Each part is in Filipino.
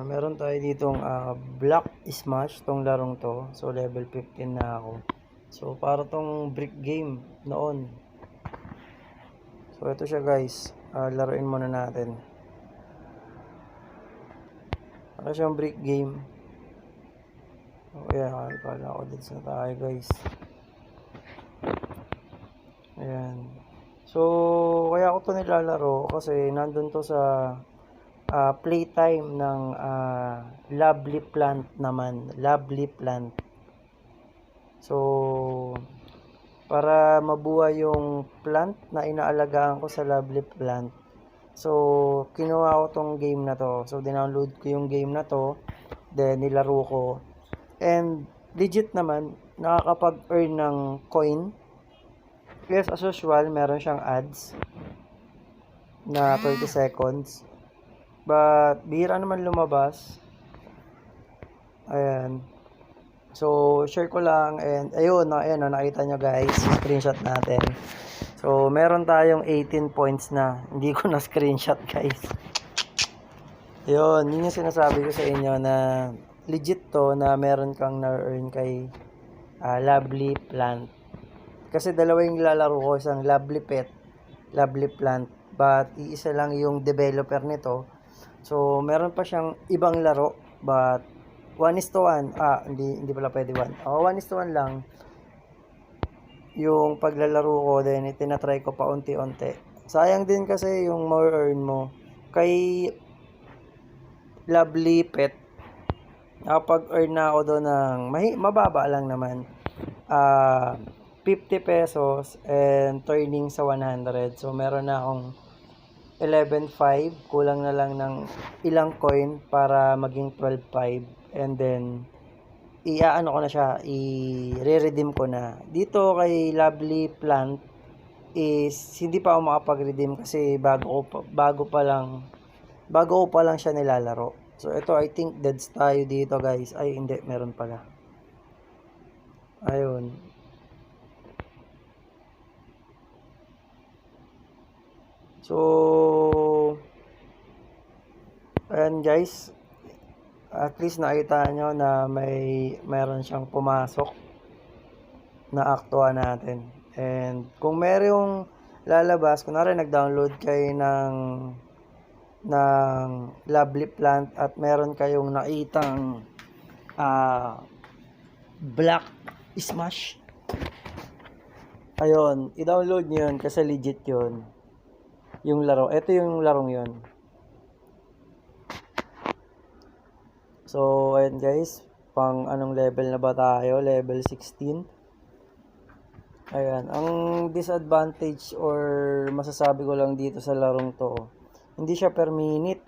Meron tayo ditong Black Smash tong larong to. So level 15 na ako. So para tong brick game noon. So ito siya guys. Laruin muna natin. Para siyang brick game. O yan, pala ako dito na tayo guys. Ayan. So kaya ako to nilalaro kasi nandun to sa playtime ng Lovely Plant naman. Lovely Plant. So, para mabuhay yung plant na inaalagaan ko sa Lovely Plant. So, kinuha ko tong game na to. So, dinownload ko yung game na to. Then, nilaro ko. And, legit naman, nakakapag-earn ng coin. Yes, as usual, meron siyang ads na 30 seconds. But, bihira naman lumabas. Ayan. So, share ko lang. And, ayun, nakita nyo guys. Screenshot natin. So, meron tayong 18 points na. Hindi ko na screenshot guys. Ayun, yun yung sinasabi ko sa inyo na legit to na meron kang na-earn kay Lovely Plant. Kasi dalawa yung lalaro ko. Isang Lovely Pet, Lovely Plant. But, iisa lang yung developer nito. So, meron pa siyang ibang laro, but 1:1. Hindi pala pwede 1. 1:1 lang yung paglalaro ko, then itinatry ko pa unti-unti. Sayang din kasi yung more earn mo. Kay Lovely Pet, nakapag-earn na ako doon ng mababa lang naman. 50 pesos and turning sa 100. So, meron na akong 11.5, kulang na lang ng ilang coin para maging 12.5, and then iaano ko na siya, i-redeem ko na. Dito kay Lovely Plant is hindi pa ako makapag-redeem kasi bago ko pa lang siya nilalaro. So ito, I think deads tayo dito guys. Ay hindi, meron pala. Ayun. So, ayan guys, at least nakita nyo na meron siyang pumasok na aktuhan natin. And kung merong lalabas, kunwari nag-download kayo ng Lovely Plant at meron kayong nakitang Black Smash, ayun, i-download nyo yun kasi legit yun yung laro. Ito yung larong yun. So, ayan guys, pang anong level na ba tayo? Level 16. Ayan, ang disadvantage or masasabi ko lang dito sa larong to, hindi siya per minute.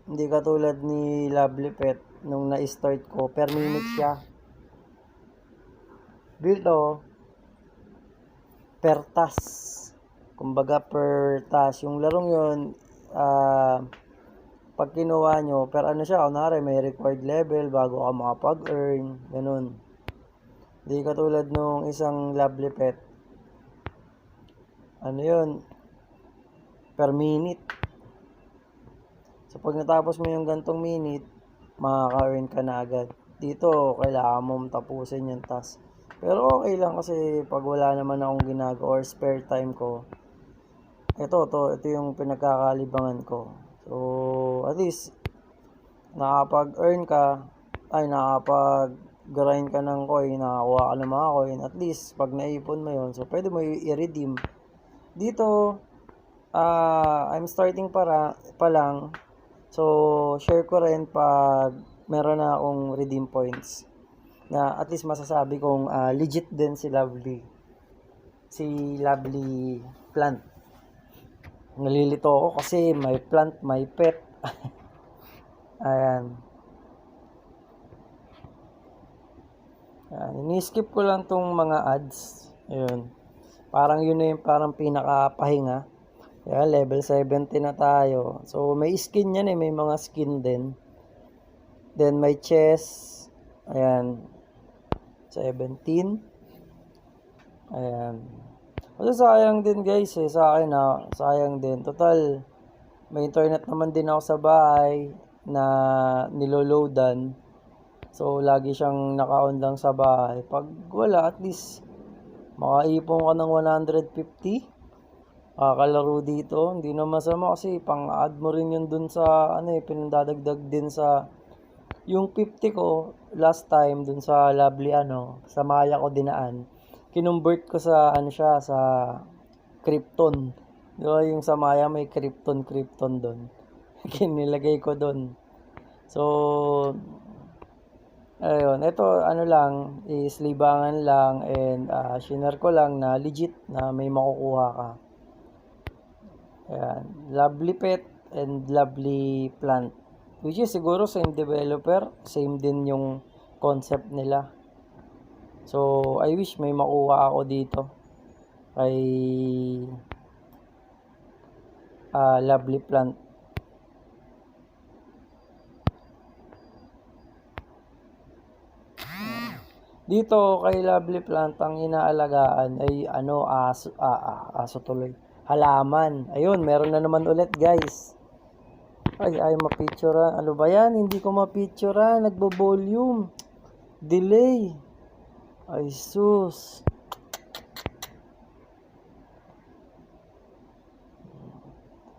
Hindi katulad ni Lovely Pet nung na-start ko, per minute siya. Dito, per task. Kumbaga per task. Yung larong yun, pag kinuha nyo, per ano siya, kunwari may required level bago ka makapag-earn, ganun. Hindi katulad nung isang Lovely Pet. Ano yun? Per minute. So, pag natapos mo yung gantong minute, makaka-earn ka na agad. Dito, kailangan mo tapusin yung task. Pero okay lang kasi pag wala naman akong ginagawa or spare time ko, ito yung pinagkakalibangan ko. So, at least, nakapag-earn ka, nakapag-grind ka ng coin, nakakuha ka ng mga coin, at least, pag naipon mo yun, so, pwede mo i-redeem. Dito, I'm starting pa lang, so, share ko rin pag meron na akong redeem points, na at least masasabi kong legit din si Lovely Plant. Nalilito ako kasi may plant, may pet. Ayan. Ini-skip ko lang tong mga ads. Ayun. Parang yun na yung parang pinakapahinga. Kaya level 70 na tayo. So may skin yan may mga skin din. Then may chest. Ayan. 17. Ayan. Kasi sayang din guys sa akin sayang din. Total, may internet naman din ako sa bahay. na niloloadan. So, lagi siyang naka-on lang sa bahay. Pag wala, at least makaipon ka ng 150. Kakalaro dito. Hindi na masama kasi pang-add mo rin yun dun sa, pinadadagdag din sa, yung 50 ko, last time, dun sa Lovely, sa Maya ko dinaan. Kinumbert ko sa, siya, sa Krypton. Diba, yung sa Maya may Krypton dun. Kinilagay ko dun. So, ayun, ito lang, is libangan lang and shinare ko lang na legit na may makukuha ka. Ayan, Lovely Pet and Lovely Plant. Which is siguro same developer, same din yung concept nila. So, I wish may makuha ako dito kay Lovely Plant. Dito kay Lovely Plant ang inaalagaan ay aso tuloy. Halaman. Ayun, meron na naman ulit, guys. Ay mapicturean. Ano ba 'yan? Hindi ko mapicturean, nagbo-volume. Delay. Ay sus.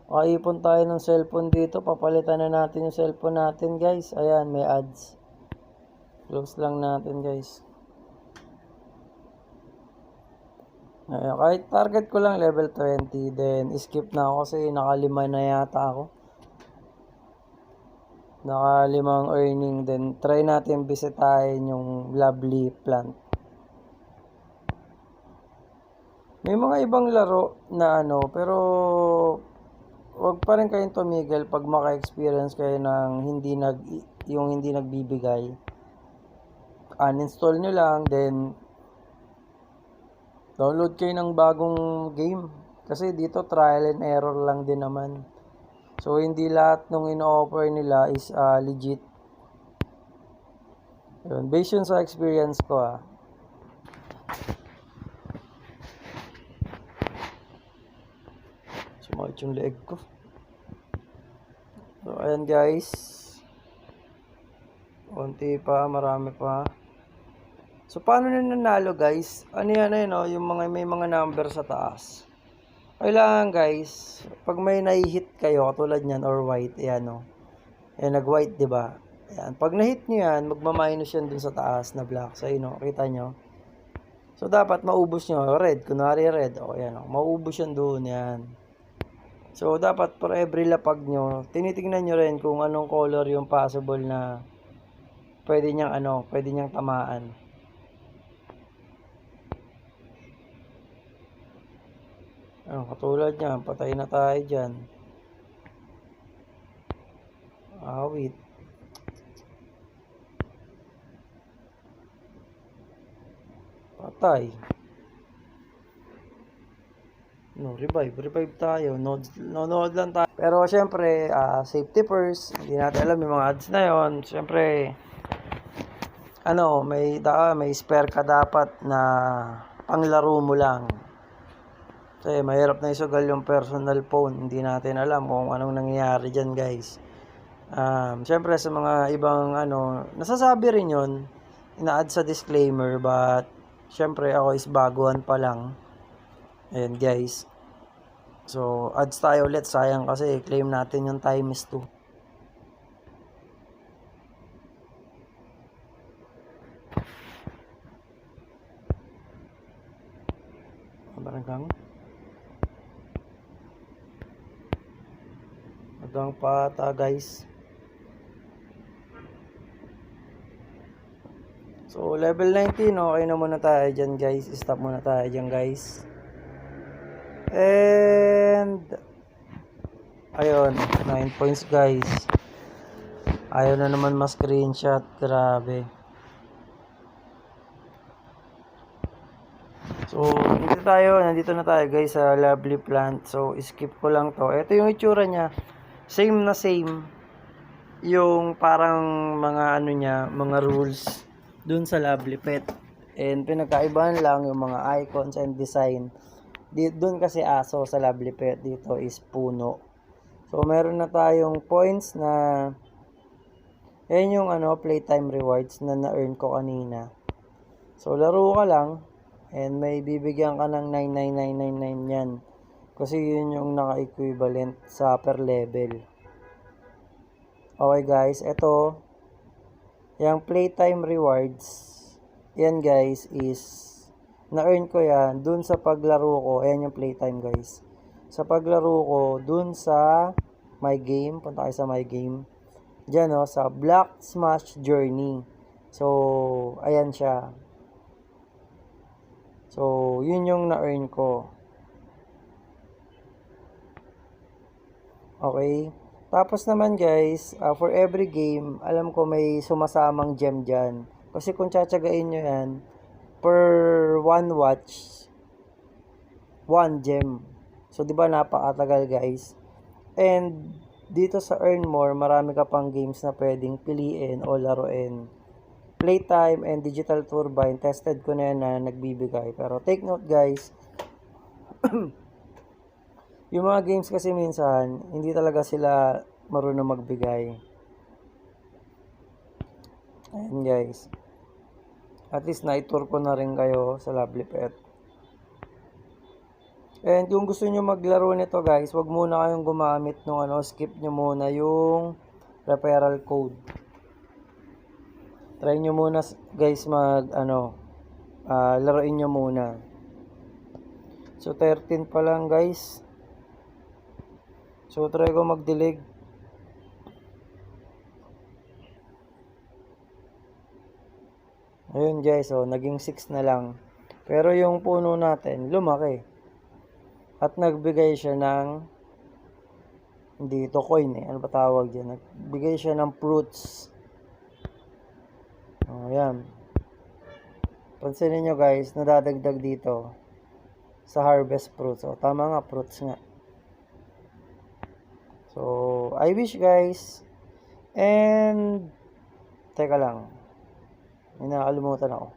Ipon tayo ng cellphone dito. Papalitan na natin yung cellphone natin, guys. Ayan, may ads. Close lang natin, guys. Ayan, kahit target ko lang level 20, then skip na ako kasi nakalima na yata ako. Nakalimang earning, then try natin bisitahin yung Lovely Plant. May mga ibang laro na pero wag pa rin kayong tumigil pag maka-experience kayo ng hindi nagbibigay. Uninstall nyo lang, then download kayo ng bagong game. Kasi dito trial and error lang din naman. So, hindi lahat nung ino-offer nila is legit. Yun, based yun sa experience ko Sumakit yung leg ko. So, ayan guys. Konti pa, marami pa. So, paano na nanalo, guys? Ano yan, yung may mga number sa taas. Kailangan, guys, pag may nai-hit kayo, katulad niyan, or white, ayan, nag-white, diba? Ayan, pag na-hit nyo yan, magma-minus yan dun sa taas na black. So, kita nyo. So, dapat maubos nyo, red, kunwari red, ayan, maubos yan doon, yan. So, dapat for every lapag nyo, tinitingnan nyo rin kung anong color yung possible na pwede niyang tamaan. Katulad niyan, patay na tayo dyan. Awit. Patay. Revive tayo. Nod lang tayo. Pero syempre, safety first. Hindi natin alam yung mga ads na yon. Syempre, may spare ka dapat na panglaro mo lang. Kasi mahirap na isugal yung personal phone. Hindi natin alam kung anong nangyayari dyan, guys. Siyempre sa mga ibang nasasabi rin yun, ina-add sa disclaimer, but siyempre ako is baguhan pa lang. Ayan, guys. So, ads tayo ulit. Sayang kasi claim natin yung times 2. Hanggang pata, guys. So, level 19, okay na muna tayo dyan, guys. Stop muna tayo dyan, guys. And ayun, 9 points, guys. Ayaw na naman ma-screenshot. Grabe. So, nandito na tayo, guys, sa Lovely Plant. So, skip ko lang to. Ito yung itsura niya. Same na same yung parang mga mga rules dun sa Lovely Pet. And pinagkaibahan lang yung mga icons and design. Dun kasi aso, sa Lovely Pet, dito is puno. So, meron na tayong points na Ayan yung playtime rewards na na-earn ko kanina. So, laro ka lang, and may bibigyan ka ng 99999 yan. Kasi yun yung naka-equivalent sa per level. Okay guys, ito, yung playtime rewards, yan guys is, na-earn ko yan dun sa paglaro ko. Ayan yung playtime guys. Sa paglaro ko, dun sa my game, punta kayo sa my game. Diyan sa Black Smash Journey. So, ayan siya. So, yun yung na-earn ko. Okay. Tapos naman guys, for every game, alam ko may sumasamang gem dyan. Kasi kung tsatsagain nyo yan, per one watch, 1 gem. So, di ba napakatagal guys? And, dito sa Earn More, marami ka pang games na pwedeng piliin o laruin. Playtime and Digital Turbine, tested ko na yan na nagbibigay. Pero take note guys, yung mga games kasi minsan, hindi talaga sila marunong magbigay. Ayan guys. At least na-tour ko na rin kayo sa Lovely Pet. And kung gusto nyo maglaro nito guys, wag muna kayong gumamit nung skip nyo muna yung referral code. Try nyo muna guys laruin nyo muna. So 13 pa lang guys. So try ko magdilig. Ayun guys, naging 6 na lang. Pero yung puno natin, lumaki. At nagbigay siya ng, hindi ito coin ano ba tawag dyan? Nagbigay siya ng fruits. Ayan. Pansinin nyo guys, nadadagdag dito sa harvest fruits. Tama nga, fruits nga. So, I wish guys. And, teka lang. May nakalimutan ako.